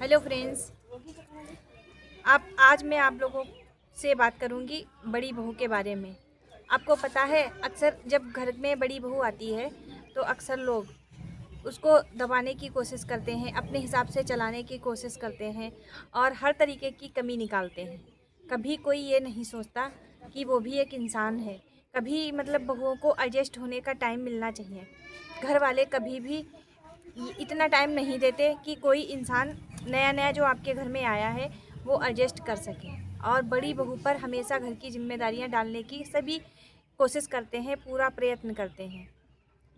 Hello friends. आप आज मैं आप लोगों से बात करूंगी बड़ी बहू के बारे में। आपको पता है, अक्सर जब घर में बड़ी बहू आती है तो अक्सर लोग उसको दबाने की कोशिश करते हैं, अपने हिसाब से चलाने की कोशिश करते हैं और हर तरीके की कमी निकालते हैं। कभी कोई ये नहीं सोचता कि वो भी एक इंसान है। कभी बहुओं को एडजस्ट होने का टाइम मिलना चाहिए। घर वाले कभी भी इतना टाइम नहीं देते कि कोई इंसान नया नया जो आपके घर में आया है वो एडजस्ट कर सके, और बड़ी बहू पर हमेशा घर की जिम्मेदारियां डालने की सभी कोशिश करते हैं, पूरा प्रयत्न करते हैं।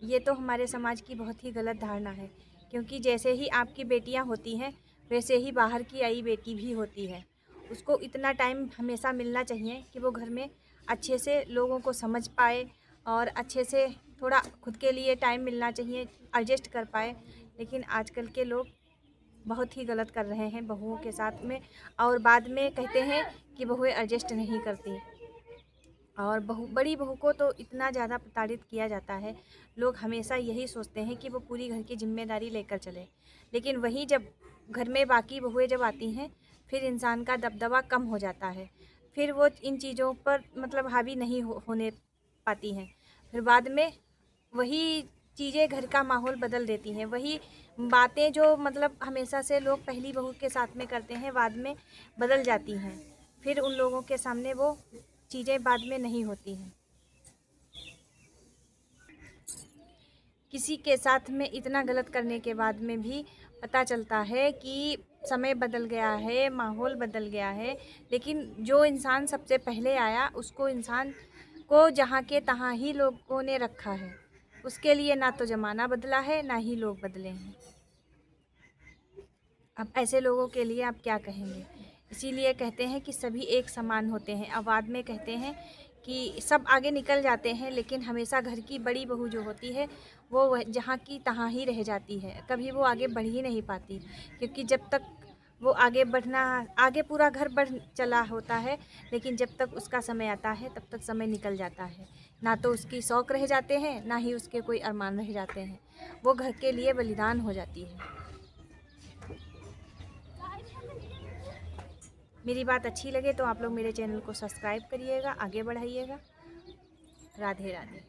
ये तो हमारे समाज की बहुत ही गलत धारणा है, क्योंकि जैसे ही आपकी बेटियां होती हैं वैसे ही बाहर की आई बेटी भी होती है। उसको इतना टाइम हमेशा मिलना चाहिए कि वो घर में अच्छे से लोगों को समझ पाए और अच्छे से थोड़ा खुद के लिए टाइम मिलना चाहिए, एडजस्ट कर पाए। लेकिन आजकल के लोग बहुत ही गलत कर रहे हैं बहुओं के साथ में, और बाद में कहते हैं कि बहुएं एडजस्ट नहीं करती। और बड़ी बहू को तो इतना ज़्यादा प्रताड़ित किया जाता है। लोग हमेशा यही सोचते हैं कि वो पूरी घर की जिम्मेदारी लेकर चले, लेकिन वहीं जब घर में बाकी बहुएं जब आती हैं फिर इंसान का दबदबा कम हो जाता है। फिर वो इन चीज़ों पर हावी नहीं होने पाती हैं। फिर बाद में वही चीज़ें घर का माहौल बदल देती हैं। वही बातें जो हमेशा से लोग पहली बहू के साथ में करते हैं बाद में बदल जाती हैं। फिर उन लोगों के सामने वो चीज़ें बाद में नहीं होती हैं। किसी के साथ में इतना गलत करने के बाद में भी पता चलता है कि समय बदल गया है, माहौल बदल गया है, लेकिन जो इंसान सबसे पहले आया उसको इंसान को जहाँ के तहाँ ही लोगों ने रखा है। उसके लिए ना तो ज़माना बदला है ना ही लोग बदले हैं। अब ऐसे लोगों के लिए आप क्या कहेंगे? इसीलिए कहते हैं कि सभी एक समान होते हैं। अब बाद में कहते हैं कि सब आगे निकल जाते हैं, लेकिन हमेशा घर की बड़ी बहू जो होती है वो जहाँ की तहाँ ही रह जाती है, कभी वो आगे बढ़ ही नहीं पाती। क्योंकि जब तक वो आगे पूरा घर बढ़ चला होता है, लेकिन जब तक उसका समय आता है तब तक समय निकल जाता है। ना तो उसकी शौक़ रह जाते हैं, ना ही उसके कोई अरमान रह जाते हैं। वो घर के लिए बलिदान हो जाती है। मेरी बात अच्छी लगे तो आप लोग मेरे चैनल को सब्सक्राइब करिएगा, आगे बढ़ाइएगा। राधे राधे।